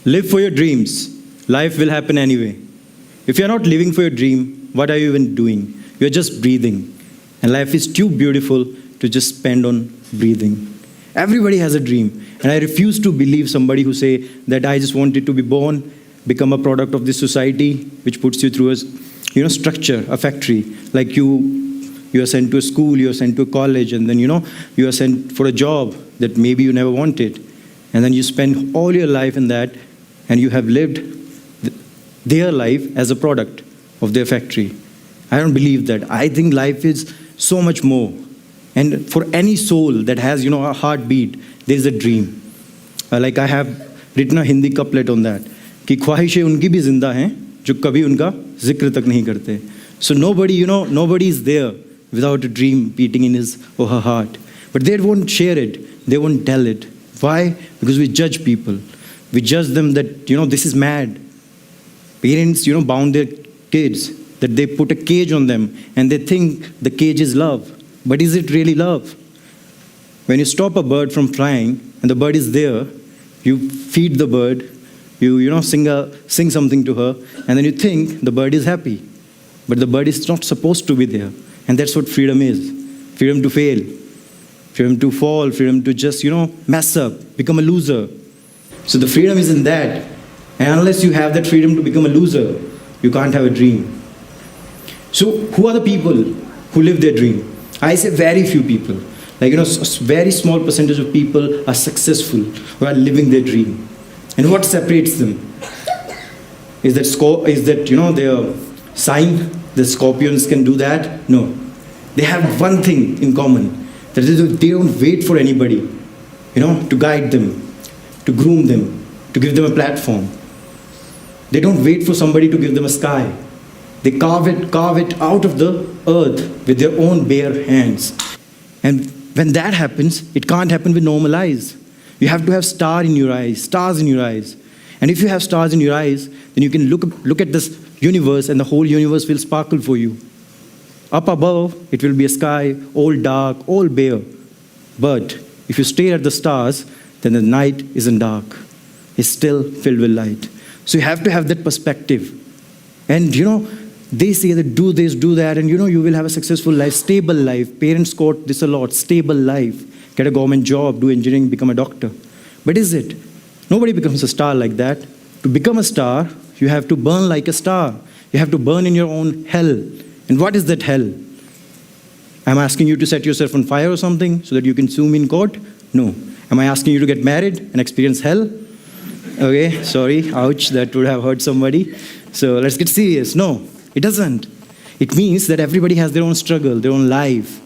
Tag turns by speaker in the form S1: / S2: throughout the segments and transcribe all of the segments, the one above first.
S1: Live for your dreams. Life will happen anyway. If you're not living for your dream, what are you even doing? You're just breathing. And life is too beautiful to just spend on breathing. Everybody has a dream. And I refuse to believe somebody who say that I just wanted to be born, become a product of this society, which puts you through a structure, a factory. Like you are sent to a school, you are sent to a college, and then you are sent for a job that maybe you never wanted. And then you spend all your life in that, and you have lived their life as a product of their factory. I don't believe that. I think life is so much more. And for any soul that has, a heartbeat, there is a dream. Like I have written a Hindi couplet on that. कि ख्वाहिशें उनकी भी जिंदा हैं जो कभी उनका जिक्र तक नहीं करते. So nobody is there without a dream beating in his or her heart. But they won't share it. They won't tell it. Why? Because we judge people. We judge them that, this is mad. Parents, bound their kids, that they put a cage on them and they think the cage is love. But is it really love? When you stop a bird from flying and the bird is there, you feed the bird, you sing something to her, and then you think the bird is happy. But the bird is not supposed to be there. And that's what freedom is. Freedom to fail. Freedom to fall. Freedom to just, mess up. Become a loser. So the freedom is in that. And unless you have that freedom to become a loser, you can't have a dream. So who are the people who live their dream? I say very few people. Like, a very small percentage of people are successful who are living their dream. And what separates them? Is that their sign? The scorpions can do that? No. They have one thing in common. That is, they don't wait for anybody, to guide them, to groom them, to give them a platform. They don't wait for somebody to give them a sky. They carve it out of the earth with their own bare hands. And when that happens, it can't happen with normal eyes. You have to have stars in your eyes. And if you have stars in your eyes, then you can look at this universe, and the whole universe will sparkle for you. Up above, it will be a sky, all dark, all bare. But if you stare at the stars, then the night isn't dark. It's still filled with light. So you have to have that perspective. And they say that do this, do that, and you will have a successful life, stable life. Parents quote this a lot, stable life. Get a government job, do engineering, become a doctor. But is it? Nobody becomes a star like that. To become a star, you have to burn like a star. You have to burn in your own hell. And what is that hell? Am I asking you to set yourself on fire or something so that you can sue me in court? No. Am I asking you to get married and experience hell? Okay, sorry, ouch, that would have hurt somebody. So let's get serious. No, it doesn't. It means that everybody has their own struggle, their own life.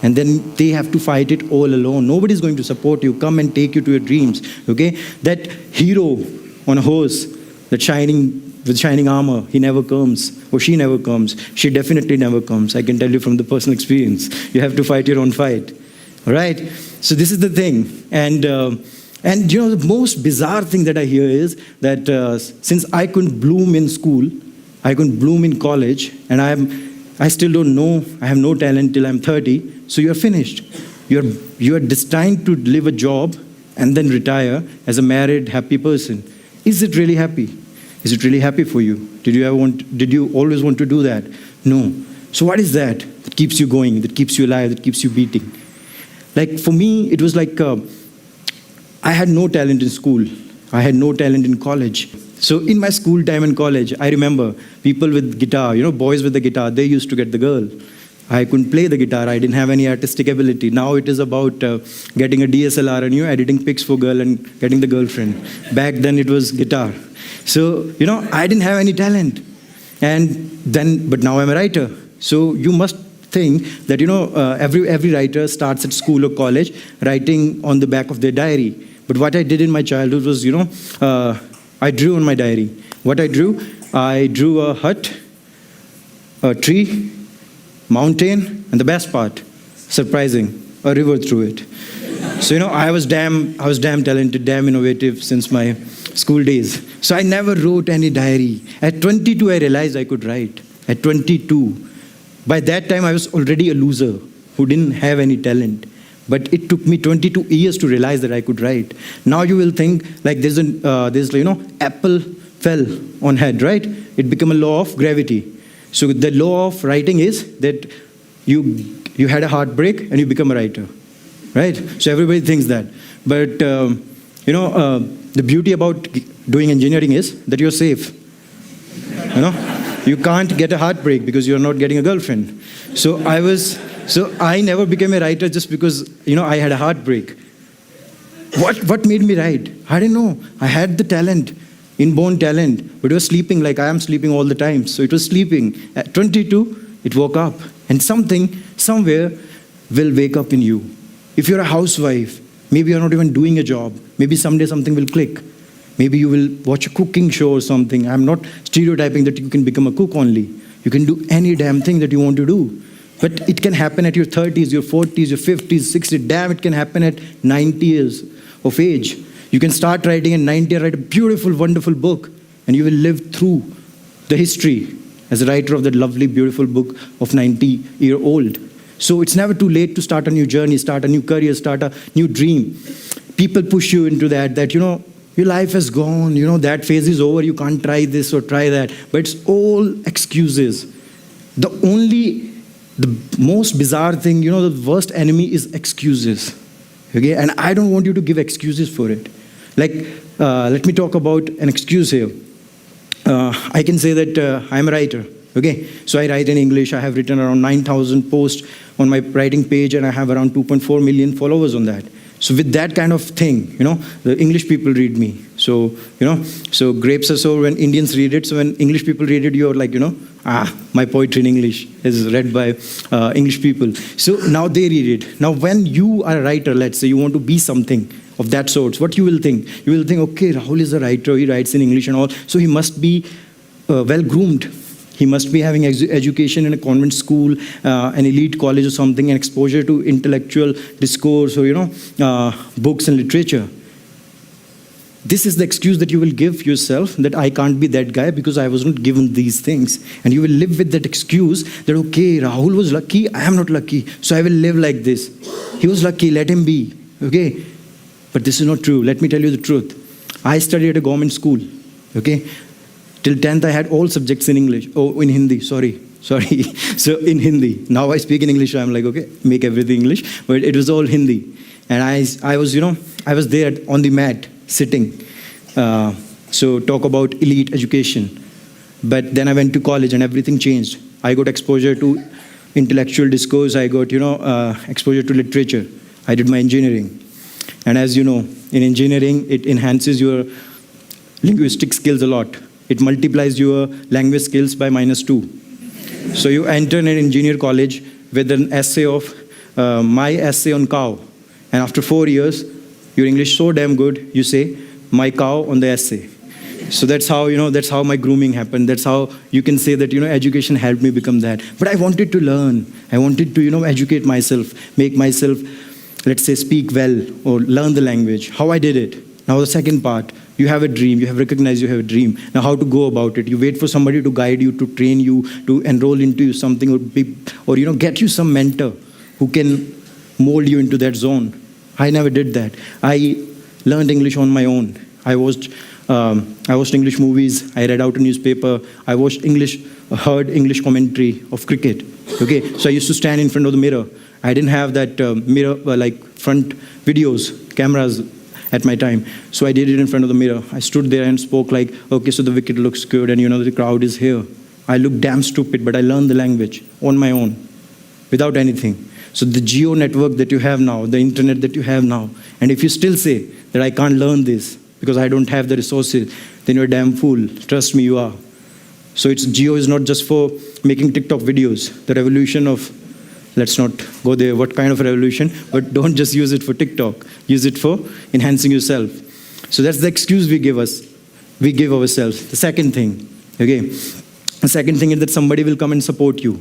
S1: And then they have to fight it all alone. Nobody's going to support you, come and take you to your dreams. Okay? That hero on a horse, with shining armor, he never comes, or she never comes. She definitely never comes. I can tell you from the personal experience. You have to fight your own fight. All right? So this is the thing. And the most bizarre thing that I hear is that since I couldn't bloom in school, I couldn't bloom in college, and I still don't know, I have no talent till I'm 30, so you're finished. You are destined to live a job and then retire as a married, happy person. Is it really happy? Is it really happy for you? Did you always want to do that? No. So what is that keeps you going, that keeps you alive, that keeps you beating? Like for me, it was like I had no talent in school. I had no talent in college. So in my school time and college, I remember people with guitar, boys with the guitar, they used to get the girl. I couldn't play the guitar. I didn't have any artistic ability. Now it is about getting a DSLR and editing pics for girl and getting the girlfriend. Back then it was guitar. So, I didn't have any talent. But now I'm a writer. So you must think that, every writer starts at school or college writing on the back of their diary. But what I did in my childhood was, I drew on my diary. What I drew a hut, a tree, mountain, and the best part, surprising, a river through it. So, I was damn talented, damn innovative since my school days. So I never wrote any diary. At 22, I realized I could write. At 22. By that time, I was already a loser who didn't have any talent. But it took me 22 years to realize that I could write. Now you will think like apple fell on head, right? It became a law of gravity. So the law of writing is that you had a heartbreak and you become a writer, right? So everybody thinks that. But the beauty about doing engineering is that you're safe. You can't get a heartbreak because you're not getting a girlfriend. So I never became a writer just because I had a heartbreak. What made me write? I didn't know. I had the talent, inborn talent, but it was sleeping like I am sleeping all the time. So it was sleeping. At 22, it woke up, and something somewhere will wake up in you. If you're a housewife, maybe you're not even doing a job. Maybe someday something will click. Maybe you will watch a cooking show or something. I'm not stereotyping that you can become a cook only. You can do any damn thing that you want to do. But it can happen at your 30s, your 40s, your 50s, 60s. Damn, it can happen at 90 years of age. You can start writing at 90 and write a beautiful, wonderful book. And you will live through the history as a writer of that lovely, beautiful book of 90-year-old. So it's never too late to start a new journey, start a new career, start a new dream. People push you into that your life has gone, that phase is over, you can't try this or try that. But it's all excuses. The most bizarre thing, the worst enemy is excuses. Okay? And I don't want you to give excuses for it. Let me talk about an excuse here. I can say that I'm a writer. Okay? So I write in English. I have written around 9,000 posts on my writing page, and I have around 2.4 million followers on that. So with that kind of thing, the English people read me. So grapes are sour when Indians read it. So when English people read it, you're like, my poetry in English is read by English people. So now they read it. Now when you are a writer, let's say you want to be something of that sort, what you will think? You will think, okay, Rahul is a writer, he writes in English and all, so he must be well-groomed. He must be having education in a convent school, an elite college or something, and exposure to intellectual discourse or, books and literature. This is the excuse that you will give yourself, that I can't be that guy because I wasn't given these things. And you will live with that excuse that, okay, Rahul was lucky, I am not lucky, so I will live like this. He was lucky, let him be. Okay? But this is not true. Let me tell you the truth. I studied at a government school. Okay? Till 10th, I had all subjects in English. Oh, in Hindi, sorry. So in Hindi. Now I speak in English, so I'm like, okay, make everything English. But it was all Hindi. And I was there on the mat, sitting. So talk about elite education. But then I went to college and everything changed. I got exposure to intellectual discourse. I got, exposure to literature. I did my engineering. And as you know, in engineering, it enhances your linguistic skills a lot. It multiplies your language skills by -2. So you enter an engineer college with an essay of my essay on cow. And after 4 years, your English so damn good, you say, my cow on the essay. So that's how my grooming happened. That's how you can say that, education helped me become that. But I wanted to learn. I wanted to, educate myself, make myself, let's say, speak well or learn the language. How I did it. Now the second part, you have a dream, you have recognized you have a dream. Now how to go about it? You wait for somebody to guide you, to train you, to enroll into something or get you some mentor who can mold you into that zone. I never did that. I learned English on my own. I watched English movies, I read out a newspaper, I heard English commentary of cricket. Okay, so I used to stand in front of the mirror. I didn't have that mirror, front videos, cameras at my time. So I did it in front of the mirror. I stood there and spoke like, okay, so the wicket looks good and the crowd is here. I look damn stupid, but I learned the language on my own, without anything. So the geo network that you have now, the internet that you have now, and if you still say that I can't learn this because I don't have the resources, then you're a damn fool. Trust me, you are. So geo is not just for making TikTok videos. The revolution of, let's not go there, what kind of revolution, but don't just use it for TikTok. Use it for enhancing yourself. So that's the excuse we give ourselves. The second thing, okay? The second thing is that somebody will come and support you.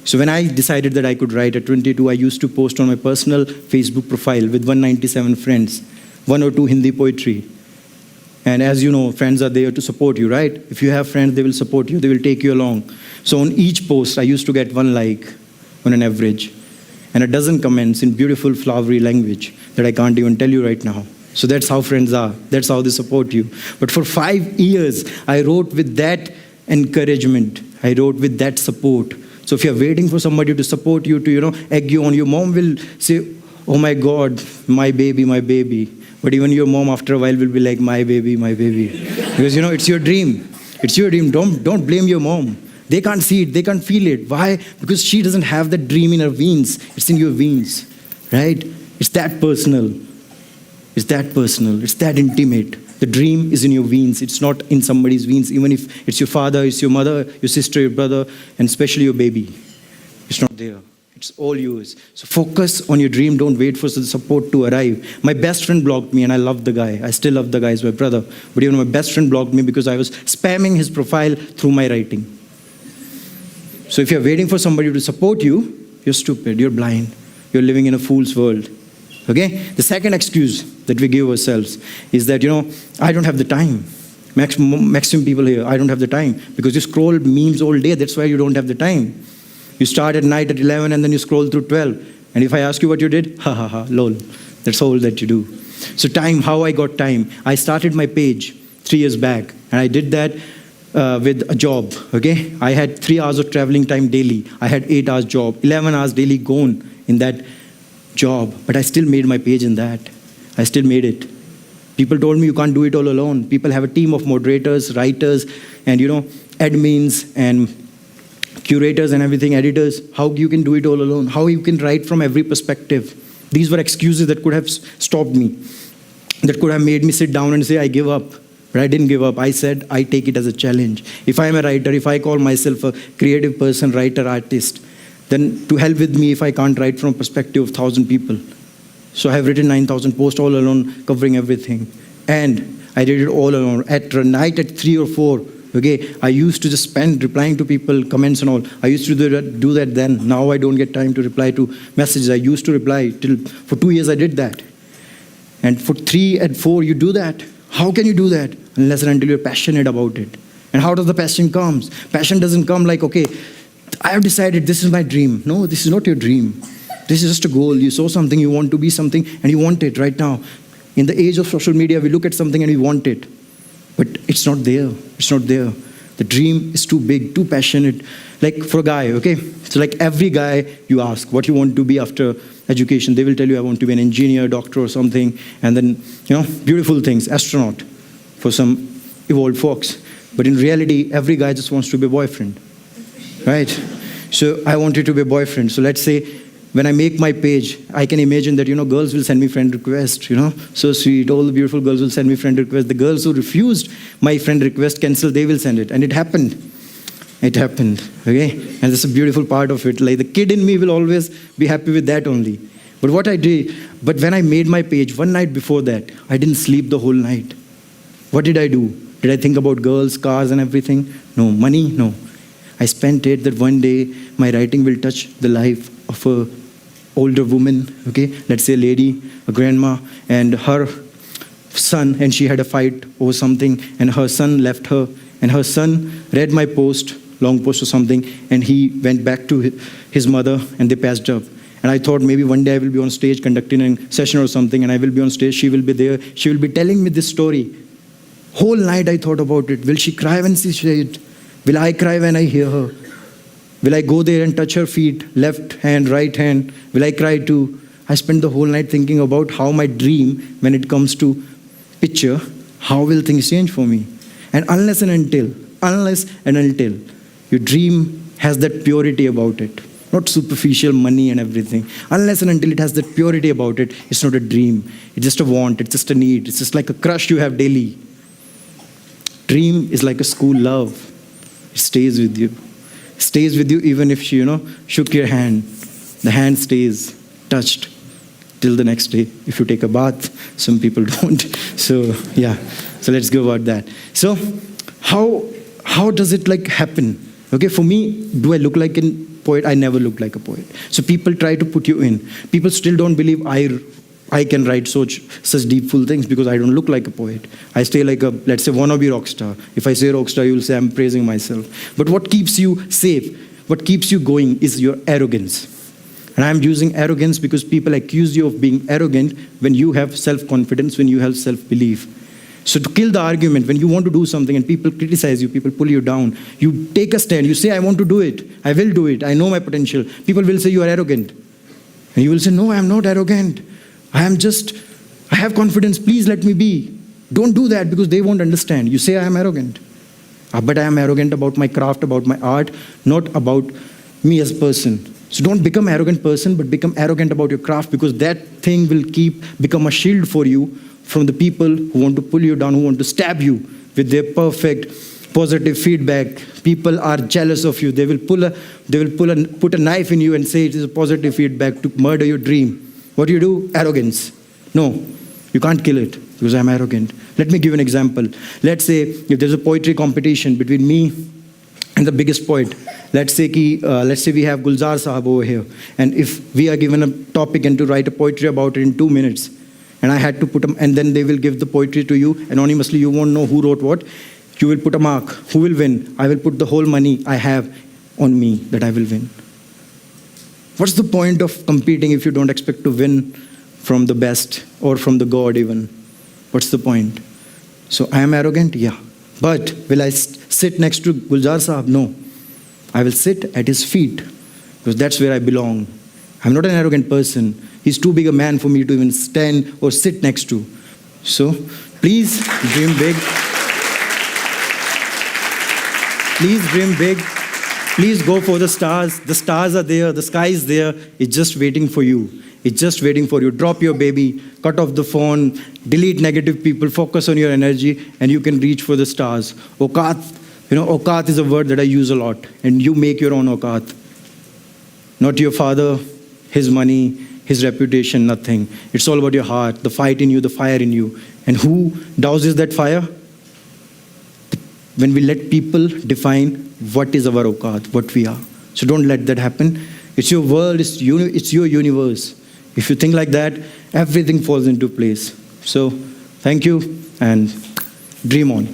S1: So when I decided that I could write at 22, I used to post on my personal Facebook profile with 197 friends, 1 or 2 Hindi poetry. And as you know, friends are there to support you, right? If you have friends, they will support you, they will take you along. So on each post, I used to get 1 like on an average. and a dozen comments in beautiful flowery language that I can't even tell you right now. So that's how friends are. That's how they support you. But for 5 years, I wrote with that encouragement. I wrote with that support. So if you're waiting for somebody to support you, to, egg you on, your mom will say, oh my God, my baby, my baby. But even your mom after a while will be like, my baby, my baby. Because, it's your dream. It's your dream. Don't blame your mom. They can't see it. They can't feel it. Why? Because she doesn't have that dream in her veins. It's in your veins, right? It's that personal. It's that personal. It's that intimate. The dream is in your veins. It's not in somebody's veins. Even if it's your father, it's your mother, your sister, your brother, and especially your baby. It's not there. It's all yours. So focus on your dream. Don't wait for the support to arrive. My best friend blocked me, and I love the guy. I still love the guy. He's my brother. But even my best friend blocked me because I was spamming his profile through my writing. So if you're waiting for somebody to support you, you're stupid. You're blind. You're living in a fool's world. Okay? The second excuse that we give ourselves is that, I don't have the time. Maximum people here, I don't have the time. Because you scroll memes all day. That's why you don't have the time. You start at night at 11 and then you scroll through 12. And if I ask you what you did, ha ha ha, lol. That's all that you do. So time, how I got time. I started my page 3 years back. And I did that with a job, okay? I had 3 hours of traveling time daily. I had 8 hours job, 11 hours daily gone in that job. But I still made my page in that. I still made it. People told me you can't do it all alone. People have a team of moderators, writers, and admins and curators and everything, editors. How you can do it all alone? How you can write from every perspective? These were excuses that could have stopped me. That could have made me sit down and say, I give up. But I didn't give up. I said, I take it as a challenge. If I am a writer, if I call myself a creative person, writer, artist, then to hell with me if I can't write from a perspective of 1,000 people. So I have written 9,000 posts all alone, covering everything. And I did it all alone. At night at 3 or 4, okay, I used to just spend replying to people, comments and all. I used to do that then. Now I don't get time to reply to messages. I used to reply for 2 years I did that. And for 3 and 4, you do that. How can you do that? Unless and until you're passionate about it. And how does the passion come? Passion doesn't come like, okay, I have decided this is my dream. No, this is not your dream. This is just a goal. You saw something, you want to be something, and you want it right now. In the age of social media, we look at something and we want it. But it's not there. It's not there. The dream is too big, too passionate. Like for a guy, okay? So like every guy you ask what you want to be after education, they will tell you I want to be an engineer, doctor or something. And then, beautiful things, astronaut for some evolved folks. But in reality, every guy just wants to be a boyfriend, right? So I wanted to be a boyfriend. So let's say when I make my page, I can imagine that, girls will send me friend request, so sweet. All the beautiful girls will send me friend request. The girls who refused my friend request, cancel, they will send it. And it happened. It happened, okay? And that's a beautiful part of it. Like the kid in me will always be happy with that only. But but when I made my page, one night before that, I didn't sleep the whole night. What did I do? Did I think about girls, cars and everything? No. Money? No. I spent it that one day my writing will touch the life of a older woman, okay? Let's say a lady, a grandma, and her son, and she had a fight over something, and her son left her, and her son read my post, long post or something, and he went back to his mother, and they passed up. And I thought maybe one day I will be on stage conducting a session or something, and I will be on stage, she will be there, she will be telling me this story. Whole night I thought about it. Will she cry when she says it? Will I cry when I hear her? Will I go there and touch her feet, left hand, right hand? Will I cry too? I spent the whole night thinking about how my dream, when it comes to picture, how will things change for me? And unless and until your dream has that purity about it, not superficial money and everything. Unless and until it has that purity about it, it's not a dream. It's just a want, it's just a need. It's just like a crush you have daily. Dream is like a school love. It stays with you. It stays with you even if she, shook your hand. The hand stays touched till the next day. If you take a bath, some people don't. So, yeah. So let's go about that. So, how does it happen? Okay, for me, do I look like a poet? I never looked like a poet. So people try to put you in. People still don't believe I can write such deep, full things because I don't look like a poet. I stay like a, let's say, wannabe rock star. If I say rock star, you'll say I'm praising myself. But what keeps you safe, what keeps you going is your arrogance. And I'm using arrogance because people accuse you of being arrogant when you have self-confidence, when you have self-belief. So to kill the argument, when you want to do something and people criticize you, people pull you down, you take a stand, you say, I want to do it, I will do it, I know my potential. People will say you are arrogant. And you will say, no, I am not arrogant. I have confidence, please let me be. Don't do that because they won't understand. You say I am arrogant. But I am arrogant about my craft, about my art, not about me as a person. So don't become an arrogant person, but become arrogant about your craft, because that thing will become a shield for you from the people who want to pull you down, who want to stab you with their perfect, positive feedback. People are jealous of you. They will put a knife in you and say it is a positive feedback to murder your dream. What do you do? Arrogance. No, you can't kill it because I'm arrogant. Let me give you an example. Let's say if there's a poetry competition between me and the biggest poet. Let's say we have Gulzar Sahab over here, and if we are given a topic and to write a poetry about it in 2 minutes, and I had to put them, and then they will give the poetry to you anonymously, you won't know who wrote what, you will put a mark. Who will win? I will put the whole money I have on me that I will win. What's the point of competing if you don't expect to win from the best or from the God even? What's the point? So I am arrogant? Yeah. But will I sit next to Gulzar Sahab? No. I will sit at his feet because that's where I belong. I'm not an arrogant person. He's too big a man for me to even stand or sit next to. So please dream big. Please dream big. Please go for the stars. The stars are there. The sky is there. It's just waiting for you. It's just waiting for you. Drop your baby, cut off the phone, delete negative people, focus on your energy, and you can reach for the stars. Auqat, auqat is a word that I use a lot, and you make your own auqat. Not your father, his money, his reputation, nothing. It's all about your heart, the fight in you, the fire in you. And who douses that fire? When we let people define what is our auqat, what we are. So don't let that happen. It's your world, it's your universe. If you think like that, everything falls into place. So thank you and dream on.